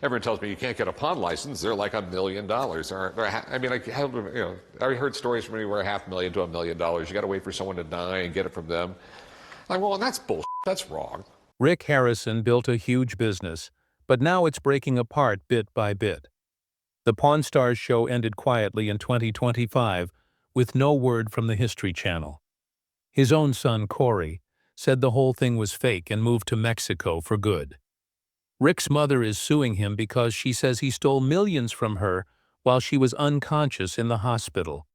Everyone tells me you can't get a pawn license. They're like $1 million. I mean, I heard stories from anywhere $500,000 to $1 million. You got to wait for someone to die and get it from them. Like, well, that's bullshit. That's wrong. Rick Harrison built a huge business, but now it's breaking apart bit by bit. The Pawn Stars show ended quietly in 2025 with no word from the History Channel. His own son, Corey, said the whole thing was fake and moved to Mexico for good. Rick's mother is suing him because she says he stole millions from her while she was unconscious in the hospital.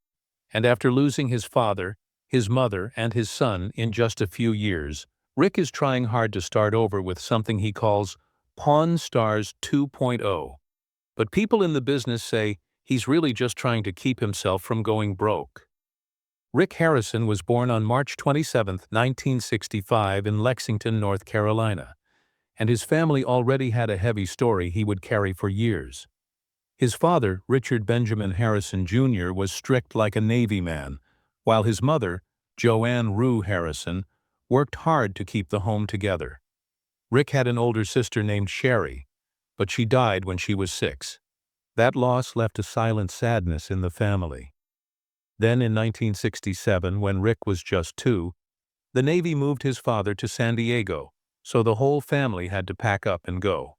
And after losing his father, his mother, and his son in just a few years, Rick is trying hard to start over with something he calls Pawn Stars 2.0. But people in the business say he's really just trying to keep himself from going broke. Rick Harrison was born on March 27, 1965 in Lexington, North Carolina, and his family already had a heavy story he would carry for years. His father, Richard Benjamin Harrison Jr., was strict like a Navy man, while his mother, Joanne Rue Harrison, worked hard to keep the home together. Rick had an older sister named Sherry, but she died when she was 6. That loss left a silent sadness in the family. Then in 1967, when Rick was just 2, the Navy moved his father to San Diego, so the whole family had to pack up and go.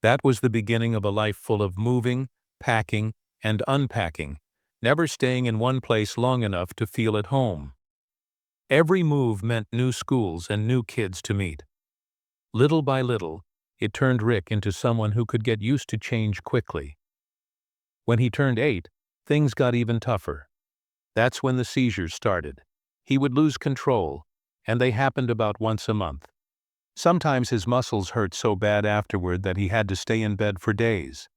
That was the beginning of a life full of moving, packing, and unpacking, never staying in one place long enough to feel at home. Every move meant new schools and new kids to meet. Little by little, it turned Rick into someone who could get used to change quickly. When he turned 8, things got even tougher. That's when the seizures started. He would lose control, and they happened about once a month. Sometimes his muscles hurt so bad afterward that he had to stay in bed for days.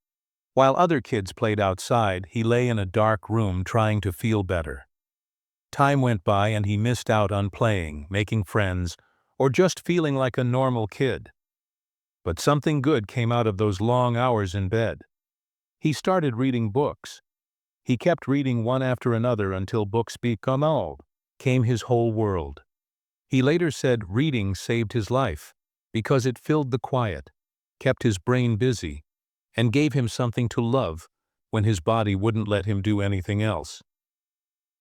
While other kids played outside, he lay in a dark room trying to feel better. Time went by and he missed out on playing, making friends, or just feeling like a normal kid. But something good came out of those long hours in bed. He started reading books. He kept reading one after another until books became his whole world. He later said reading saved his life because it filled the quiet, kept his brain busy, and gave him something to love when his body wouldn't let him do anything else.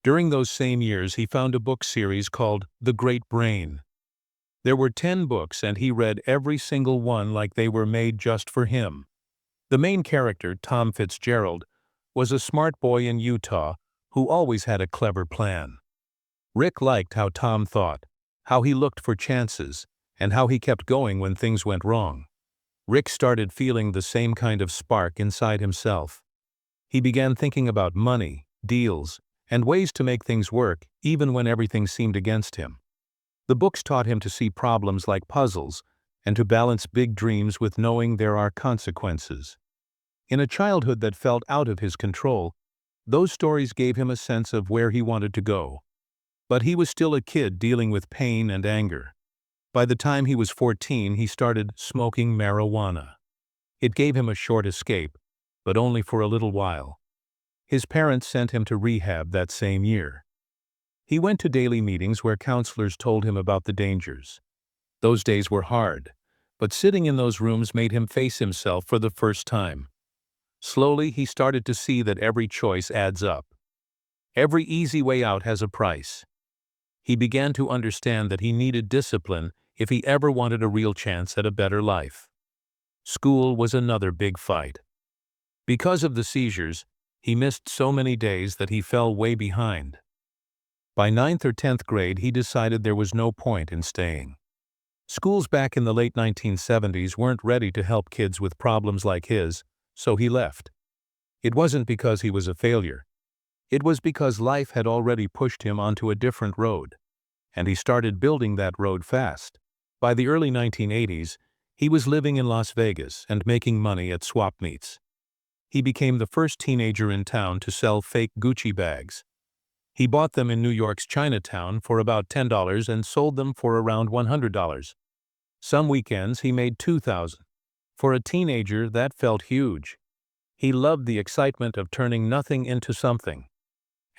During those same years, he found a book series called The Great Brain. There were 10 books, and he read every single one like they were made just for him. The main character, Tom Fitzgerald, was a smart boy in Utah who always had a clever plan. Rick liked how Tom thought, how he looked for chances, and how he kept going when things went wrong. Rick started feeling the same kind of spark inside himself. He began thinking about money, deals, and ways to make things work even when everything seemed against him. The books taught him to see problems like puzzles and to balance big dreams with knowing there are consequences. In a childhood that felt out of his control, those stories gave him a sense of where he wanted to go. But he was still a kid dealing with pain and anger. By the time he was 14, he started smoking marijuana. It gave him a short escape, but only for a little while. His parents sent him to rehab that same year. He went to daily meetings where counselors told him about the dangers. Those days were hard, but sitting in those rooms made him face himself for the first time. Slowly, he started to see that every choice adds up. Every easy way out has a price. He began to understand that he needed discipline if he ever wanted a real chance at a better life. School was another big fight. Because of the seizures, he missed so many days that he fell way behind. By 9th or 10th grade, he decided there was no point in staying. Schools back in the late 1970s weren't ready to help kids with problems like his, so he left. It wasn't because he was a failure. It was because life had already pushed him onto a different road, and he started building that road fast. By the early 1980s, he was living in Las Vegas and making money at swap meets. He became the first teenager in town to sell fake Gucci bags. He bought them in New York's Chinatown for about $10 and sold them for around $100. Some weekends he made $2,000. For a teenager, that felt huge. He loved the excitement of turning nothing into something.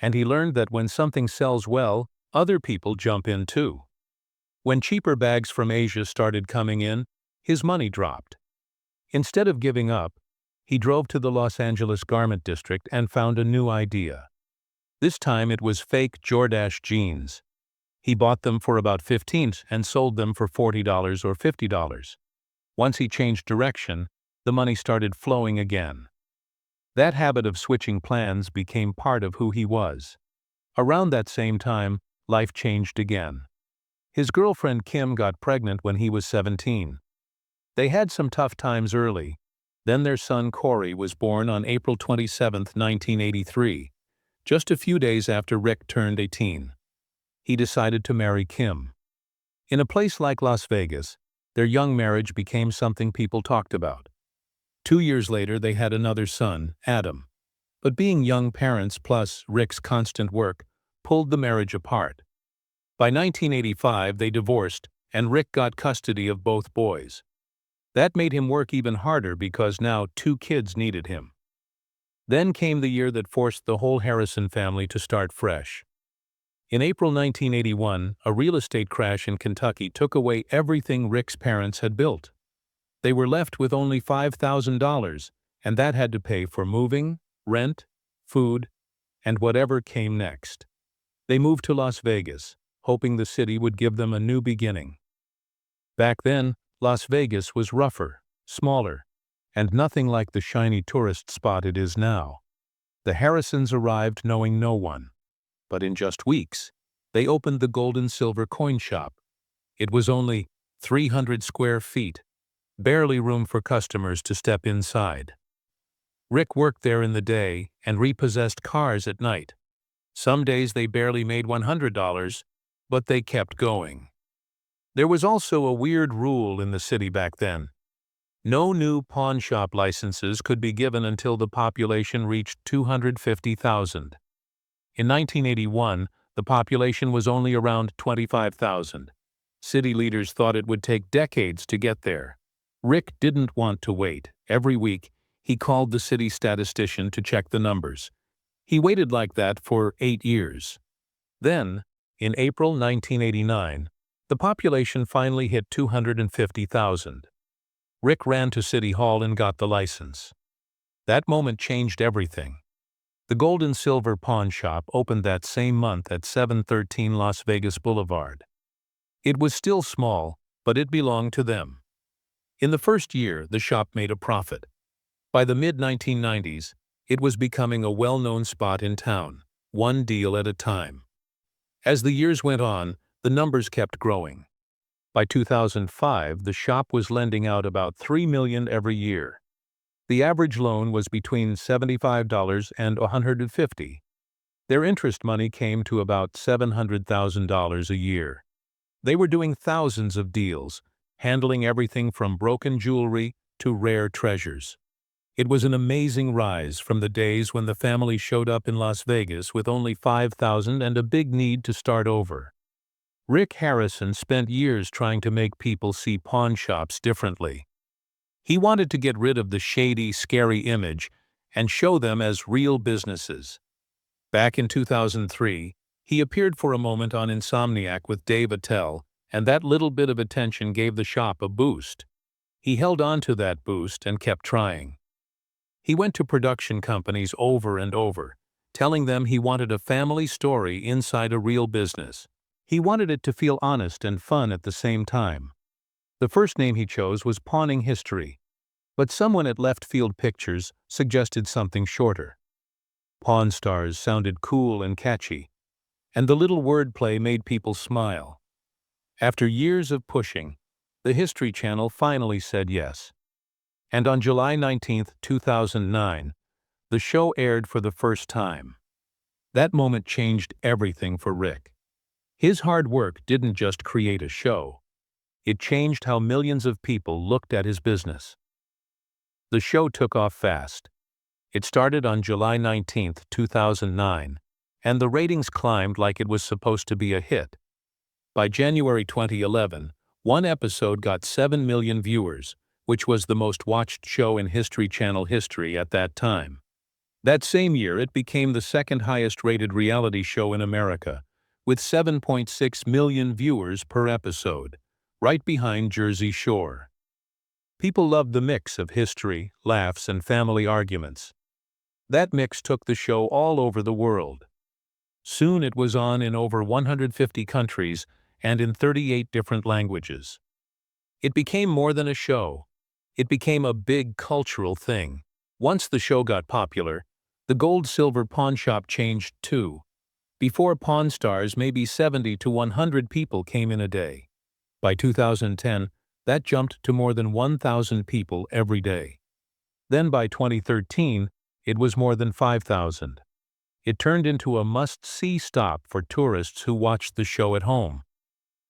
And he learned that when something sells well, other people jump in too. When cheaper bags from Asia started coming in, his money dropped. Instead of giving up, He drove to the Los Angeles garment district and found a new idea. This time it was fake Jordache jeans. He bought them for about 15 and sold them for $40 or $50. Once he changed direction, the money started flowing again. That habit of switching plans became part of who he was. Around that same time, life changed again. His girlfriend Kim got pregnant when he was 17. They had some tough times early. Then their son Corey was born on April 27, 1983, just a few days after Rick turned 18. He decided to marry Kim. In a place like Las Vegas, their young marriage became something people talked about. 2 years later, they had another son, Adam. But being young parents plus Rick's constant work pulled the marriage apart. By 1985, they divorced, and Rick got custody of both boys. That made him work even harder because now 2 kids needed him. Then came the year that forced the whole Harrison family to start fresh. In April 1981, a real estate crash in Kentucky took away everything Rick's parents had built. They were left with only $5,000, and that had to pay for moving, rent, food, and whatever came next. They moved to Las Vegas, hoping the city would give them a new beginning. Back then, Las Vegas was rougher, smaller, and nothing like the shiny tourist spot it is now. The Harrisons arrived knowing no one. But in just weeks, they opened the Gold and Silver Coin Shop. It was only 300 square feet, barely room for customers to step inside. Rick worked there in the day and repossessed cars at night. Some days they barely made $100, but they kept going. There was also a weird rule in the city back then. No new pawn shop licenses could be given until the population reached 250,000. In 1981, the population was only around 25,000. City leaders thought it would take decades to get there. Rick didn't want to wait. Every week, he called the city statistician to check the numbers. He waited like that for 8 years. Then, in April 1989, the population finally hit 250,000. Rick ran to City Hall and got the license. That moment changed everything. The Gold and Silver Pawn Shop opened that same month at 713 Las Vegas Boulevard. It was still small, but it belonged to them. In the first year, the shop made a profit. By the mid-1990s, it was becoming a well-known spot in town, one deal at a time. As the years went on, the numbers kept growing. By 2005, the shop was lending out about $3 million every year. The average loan was between $75 and $150. Their interest money came to about $700,000 a year. They were doing thousands of deals, handling everything from broken jewelry to rare treasures. It was an amazing rise from the days when the family showed up in Las Vegas with only $5,000 and a big need to start over. Rick Harrison spent years trying to make people see pawn shops differently. He wanted to get rid of the shady, scary image and show them as real businesses. Back in 2003, he appeared for a moment on Insomniac with Dave Attell, and that little bit of attention gave the shop a boost. He held on to that boost and kept trying. He went to production companies over and over, telling them he wanted a family story inside a real business. He wanted it to feel honest and fun at the same time. The first name he chose was Pawning History, but someone at Left Field Pictures suggested something shorter. Pawn Stars sounded cool and catchy, and the little wordplay made people smile. After years of pushing, the History Channel finally said yes. And on July 19, 2009, the show aired for the first time. That moment changed everything for Rick. His hard work didn't just create a show. It changed how millions of people looked at his business. The show took off fast. It started on July 19, 2009, and the ratings climbed like it was supposed to be a hit. By January 2011, one episode got 7 million viewers, which was the most watched show in History Channel history at that time. That same year, it became the second highest-rated reality show in America, with 7.6 million viewers per episode, right behind Jersey Shore. People loved the mix of history, laughs, and family arguments. That mix took the show all over the world. Soon it was on in over 150 countries and in 38 different languages. It became more than a show. It became a big cultural thing. Once the show got popular, the gold-silver pawn shop changed too. Before Pawn Stars, maybe 70 to 100 people came in a day. By 2010, that jumped to more than 1,000 people every day. Then by 2013, it was more than 5,000. It turned into a must-see stop for tourists who watched the show at home.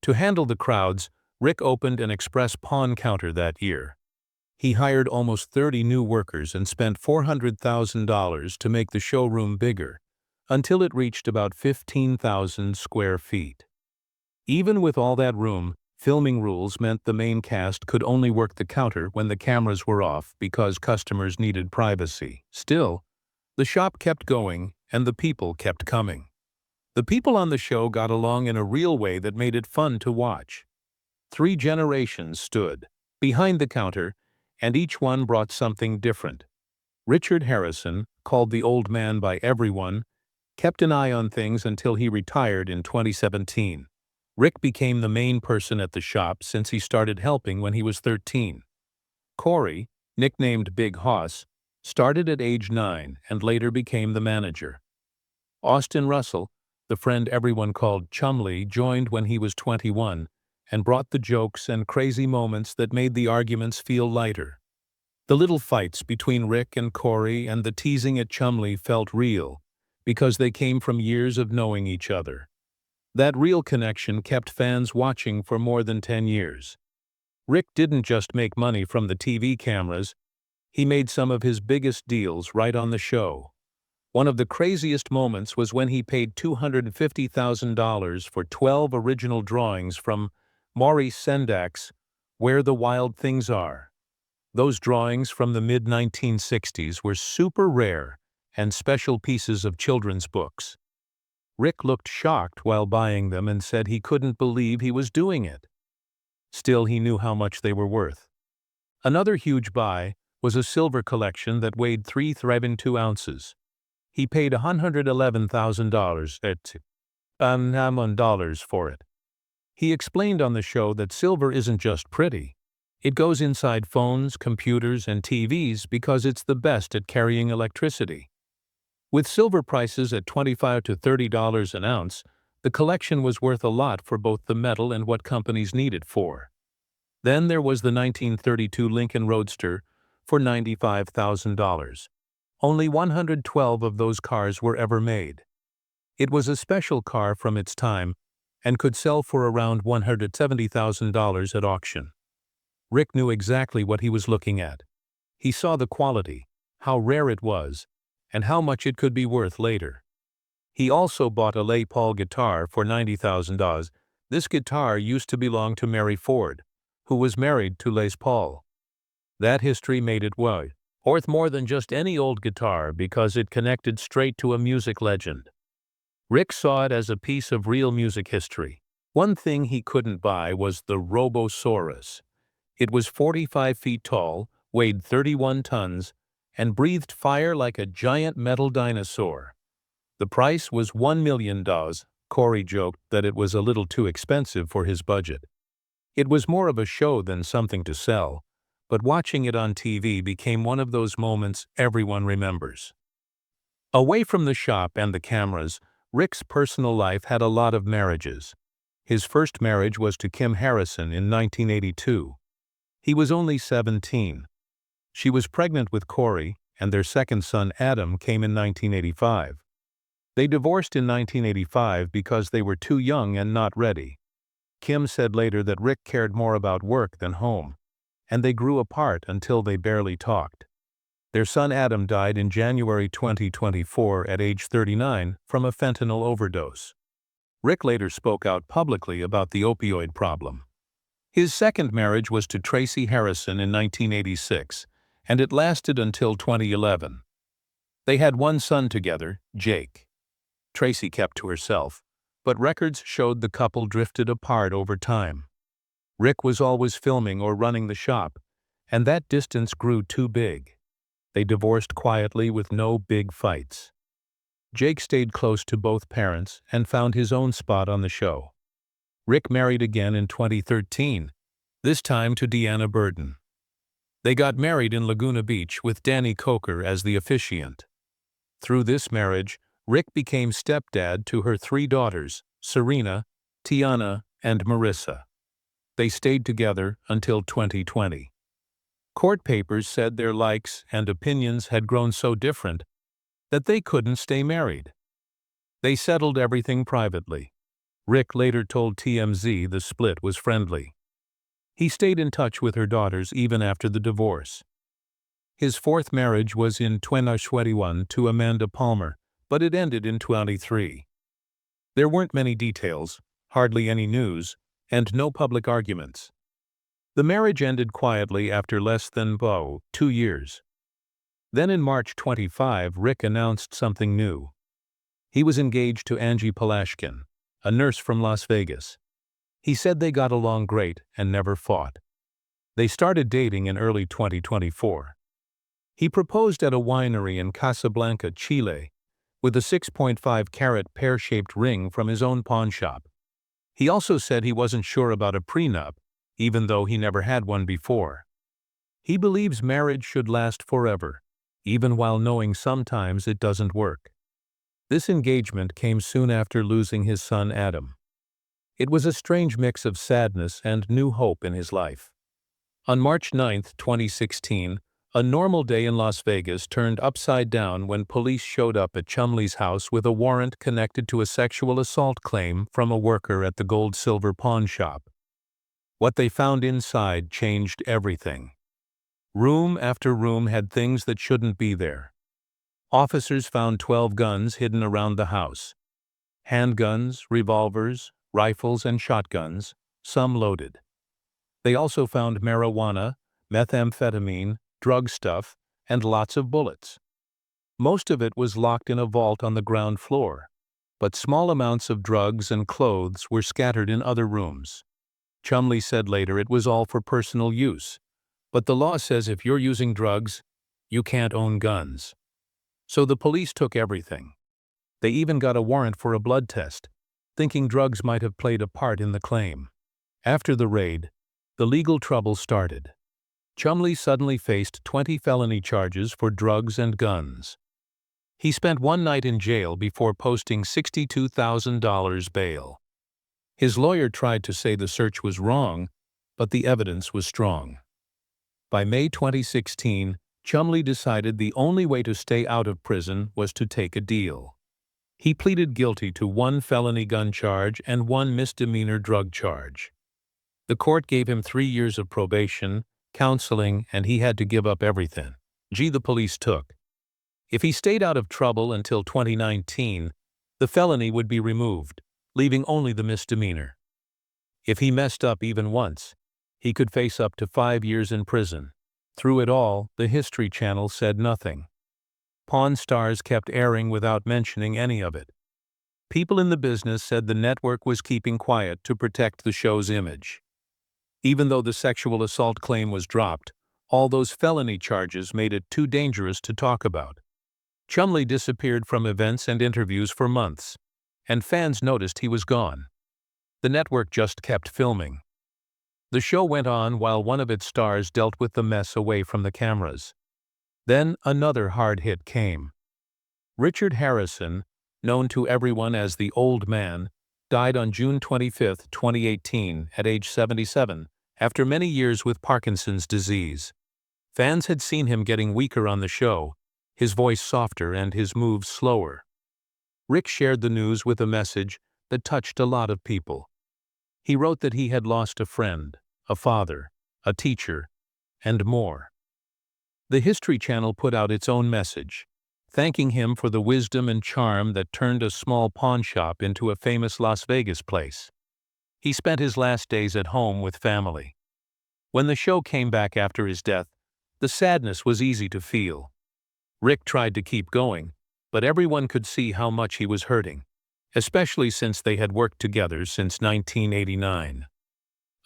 To handle the crowds, Rick opened an express pawn counter that year. He hired almost 30 new workers and spent $400,000 to make the showroom bigger, until it reached about 15,000 square feet. Even with all that room, filming rules meant the main cast could only work the counter when the cameras were off because customers needed privacy. Still, the shop kept going and the people kept coming. The people on the show got along in a real way that made it fun to watch. 3 generations stood behind the counter, and each one brought something different. Richard Harrison, called the Old Man by everyone, kept an eye on things until he retired in 2017. Rick became the main person at the shop since he started helping when he was 13. Corey, nicknamed Big Hoss, started at age 9 and later became the manager. Austin Russell, the friend everyone called Chumley, joined when he was 21 and brought the jokes and crazy moments that made the arguments feel lighter. The little fights between Rick and Corey and the teasing at Chumley felt real because they came from years of knowing each other. That real connection kept fans watching for more than 10 years. Rick didn't just make money from the TV cameras, he made some of his biggest deals right on the show. One of the craziest moments was when he paid $250,000 for 12 original drawings from Maurice Sendak's Where the Wild Things Are. Those drawings from the mid-1960s were super rare and special pieces of children's books. Rick looked shocked while buying them and said he couldn't believe he was doing it. Still, he knew how much they were worth. Another huge buy was a silver collection that weighed 3.2 ounces. He paid $111,000 for it. He explained on the show that silver isn't just pretty. It goes inside phones, computers, and TVs because it's the best at carrying electricity. With silver prices at $25 to $30 an ounce, the collection was worth a lot for both the metal and what companies need it for. Then there was the 1932 Lincoln Roadster for $95,000. Only 112 of those cars were ever made. It was a special car from its time and could sell for around $170,000 at auction. Rick knew exactly what he was looking at. He saw the quality, how rare it was, and how much it could be worth later. He also bought a Les Paul guitar for $90,000. This guitar used to belong to Mary Ford, who was married to Les Paul. That history made it worth more than just any old guitar because it connected straight to a music legend. Rick saw it as a piece of real music history. One thing he couldn't buy was the Robosaurus. It was 45 feet tall, weighed 31 tons, and breathed fire like a giant metal dinosaur. The price was $1 million. Corey joked that it was a little too expensive for his budget. It was more of a show than something to sell, but watching it on TV became one of those moments everyone remembers. Away from the shop and the cameras, Rick's personal life had a lot of marriages. His first marriage was to Kim Harrison in 1982. He was only 17. She was pregnant with Corey, and their second son Adam came in 1985. They divorced in 1985 because they were too young and not ready. Kim said later that Rick cared more about work than home, and they grew apart until they barely talked. Their son Adam died in January 2024 at age 39 from a fentanyl overdose. Rick later spoke out publicly about the opioid problem. His second marriage was to Tracy Harrison in 1986, and it lasted until 2011. They had one son together, Jake. Tracy kept to herself, but records showed the couple drifted apart over time. Rick was always filming or running the shop, and that distance grew too big. They divorced quietly with no big fights. Jake stayed close to both parents and found his own spot on the show. Rick married again in 2013, this time to Deanna Burden. They got married in Laguna Beach with Danny Coker as the officiant. Through this marriage, Rick became stepdad to her 3 daughters, Serena, Tiana, and Marissa. They stayed together until 2020. Court papers said their likes and opinions had grown so different that they couldn't stay married. They settled everything privately. Rick later told TMZ the split was friendly. He stayed in touch with her daughters even after the divorce. His 4th marriage was in 2021 to Amanda Palmer, but it ended in 2023. There weren't many details, hardly any news, and no public arguments. The marriage ended quietly after less than 2 years. Then in March 25, Rick announced something new. He was engaged to Angie Palashkin, a nurse from Las Vegas. He said they got along great and never fought. They started dating in early 2024. He proposed at a winery in Casablanca, Chile, with a 6.5-carat pear-shaped ring from his own pawn shop. He also said he wasn't sure about a prenup, even though he never had one before. He believes marriage should last forever, even while knowing sometimes it doesn't work. This engagement came soon after losing his son Adam. It was a strange mix of sadness and new hope in his life. On March 9, 2016, a normal day in Las Vegas turned upside down when police showed up at Chumley's house with a warrant connected to a sexual assault claim from a worker at the gold-silver pawn shop. What they found inside changed everything. Room after room had things that shouldn't be there. Officers found 12 guns hidden around the house. Handguns, revolvers, rifles, and shotguns, some loaded. They also found marijuana, methamphetamine, drug stuff, and lots of bullets. Most of it was locked in a vault on the ground floor, but small amounts of drugs and clothes were scattered in other rooms. Chumley said later it was all for personal use, but the law says if you're using drugs, you can't own guns. So the police took everything. They even got a warrant for a blood test, thinking drugs might have played a part in the claim. After the raid, the legal trouble started. Chumley suddenly faced 20 felony charges for drugs and guns. He spent one night in jail before posting $62,000 bail. His lawyer tried to say the search was wrong, but the evidence was strong. By May 2016, Chumley decided the only way to stay out of prison was to take a deal. He pleaded guilty to 1 felony gun charge and 1 misdemeanor drug charge. The court gave him 3 years of probation, counseling, and he had to give up everything the police took. If he stayed out of trouble until 2019, the felony would be removed, leaving only the misdemeanor. If he messed up even once, he could face up to 5 years in prison. Through it all, the History Channel said nothing. Pawn Stars kept airing without mentioning any of it. People in the business said the network was keeping quiet to protect the show's image. Even though the sexual assault claim was dropped, all those felony charges made it too dangerous to talk about. Chumley disappeared from events and interviews for months, and fans noticed he was gone. The network just kept filming. The show went on while one of its stars dealt with the mess away from the cameras. Then another hard hit came. Richard Harrison, known to everyone as the Old Man, died on June 25, 2018, at age 77, after many years with Parkinson's disease. Fans had seen him getting weaker on the show, his voice softer and his moves slower. Rick shared the news with a message that touched a lot of people. He wrote that he had lost a friend, a father, a teacher, and more. The History Channel put out its own message, thanking him for the wisdom and charm that turned a small pawn shop into a famous Las Vegas place. He spent his last days at home with family. When the show came back after his death, the sadness was easy to feel. Rick tried to keep going, but everyone could see how much he was hurting, especially since they had worked together since 1989.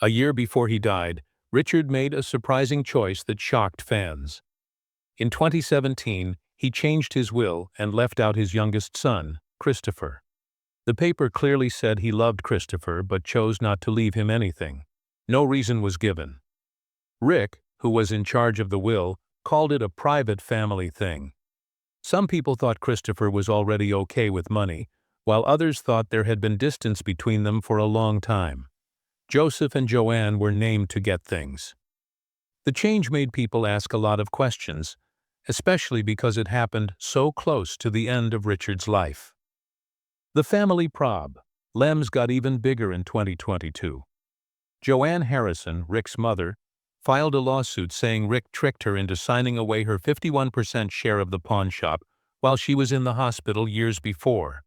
A year before he died, Richard made a surprising choice that shocked fans. In 2017, he changed his will and left out his youngest son, Christopher. The paper clearly said he loved Christopher but chose not to leave him anything. No reason was given. Rick, who was in charge of the will, called it a private family thing. Some people thought Christopher was already okay with money, while others thought there had been distance between them for a long time. Joseph and Joanne were named to get things. The change made people ask a lot of questions, especially because it happened so close to the end of Richard's life. The family prob. Lems got even bigger in 2022. Joanne Harrison, Rick's mother, filed a lawsuit saying Rick tricked her into signing away her 51% share of the pawn shop while she was in the hospital years before.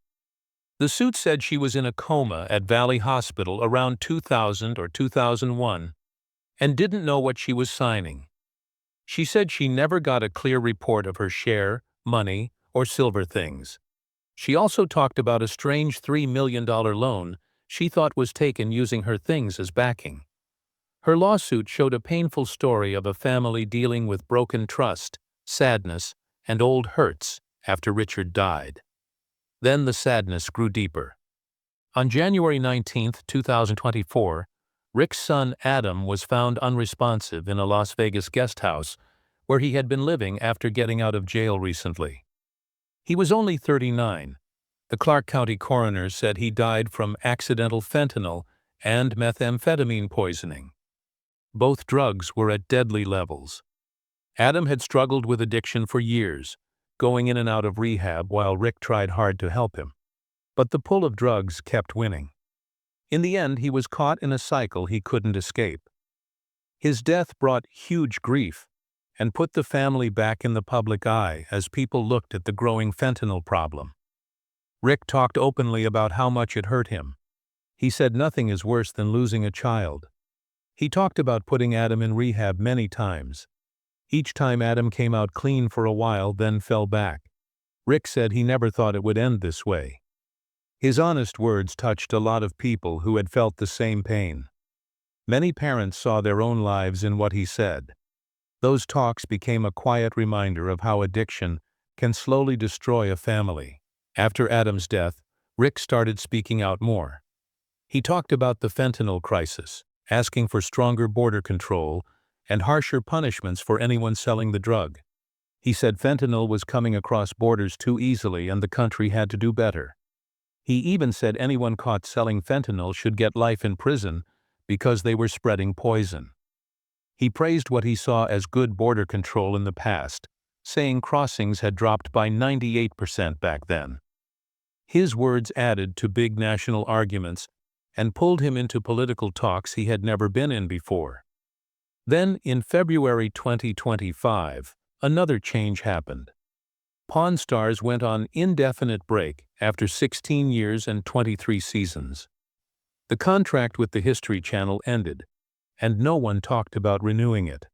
The suit said she was in a coma at Valley Hospital around 2000 or 2001 and didn't know what she was signing. She said she never got a clear report of her share, money, or silver things. She also talked about a strange $3 million loan she thought was taken using her things as backing. Her lawsuit showed a painful story of a family dealing with broken trust, sadness, and old hurts after Richard died. Then the sadness grew deeper. On January 19, 2024, Rick's son Adam was found unresponsive in a Las Vegas guest house where he had been living after getting out of jail recently. He was only 39. The Clark County coroner said he died from accidental fentanyl and methamphetamine poisoning. Both drugs were at deadly levels. Adam had struggled with addiction for years, going in and out of rehab while Rick tried hard to help him. But the pull of drugs kept winning. In the end, he was caught in a cycle he couldn't escape. His death brought huge grief and put the family back in the public eye as people looked at the growing fentanyl problem. Rick talked openly about how much it hurt him. He said nothing is worse than losing a child. He talked about putting Adam in rehab many times. Each time Adam came out clean for a while, then fell back. Rick said he never thought it would end this way. His honest words touched a lot of people who had felt the same pain. Many parents saw their own lives in what he said. Those talks became a quiet reminder of how addiction can slowly destroy a family. After Adam's death, Rick started speaking out more. He talked about the fentanyl crisis, asking for stronger border control and harsher punishments for anyone selling the drug. He said fentanyl was coming across borders too easily and the country had to do better. He even said anyone caught selling fentanyl should get life in prison because they were spreading poison. He praised what he saw as good border control in the past, saying crossings had dropped by 98% back then. His words added to big national arguments and pulled him into political talks he had never been in before. Then, in February 2025, another change happened. Pawn Stars went on indefinite break after 16 years and 23 seasons. The contract with the History Channel ended, and no one talked about renewing it.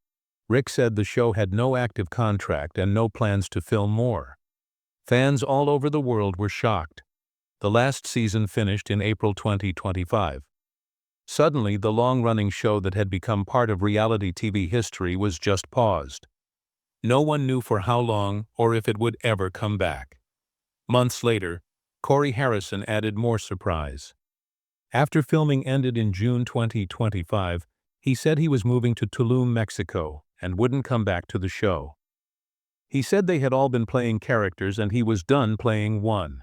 Rick said the show had no active contract and no plans to film more. Fans all over the world were shocked. The last season finished in April 2025. Suddenly, the long-running show that had become part of reality TV history was just paused. No one knew for how long or if it would ever come back. Months later, Corey Harrison added more surprise. After filming ended in June 2025, he said he was moving to Tulum, Mexico, and wouldn't come back to the show. He said they had all been playing characters and he was done playing one.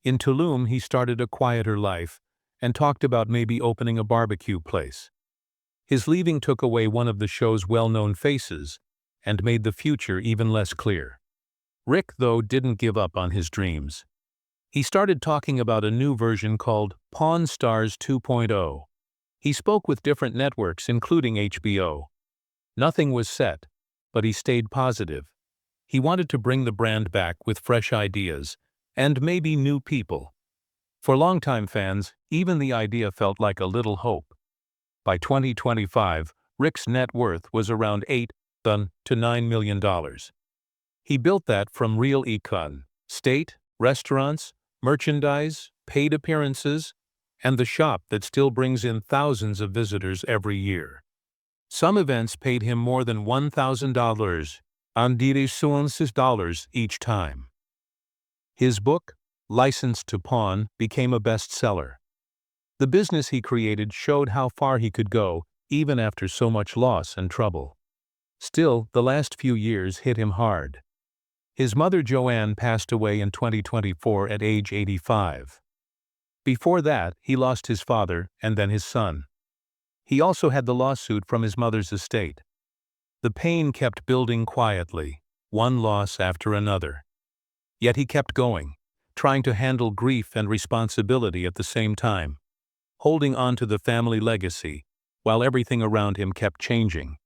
In Tulum, he started a quieter life and talked about maybe opening a barbecue place. His leaving took away one of the show's well-known faces and made the future even less clear. Rick, though, didn't give up on his dreams. He started talking about a new version called Pawn Stars 2.0. He spoke with different networks, including HBO. Nothing was set, but he stayed positive. He wanted to bring the brand back with fresh ideas and maybe new people. For longtime fans, even the idea felt like a little hope. By 2025, Rick's net worth was around $8 to $9 million. He built that from real econ, state, restaurants, merchandise, paid appearances, and the shop that still brings in thousands of visitors every year. Some events paid him more than $1,000 dollars each time. His book, License to Pawn, became a bestseller. The business he created showed how far he could go, even after so much loss and trouble. Still, the last few years hit him hard. His mother Joanne passed away in 2024 at age 85. Before that, he lost his father and then his son. He also had the lawsuit from his mother's estate. The pain kept building quietly, one loss after another. Yet he kept going, trying to handle grief and responsibility at the same time, holding on to the family legacy, while everything around him kept changing.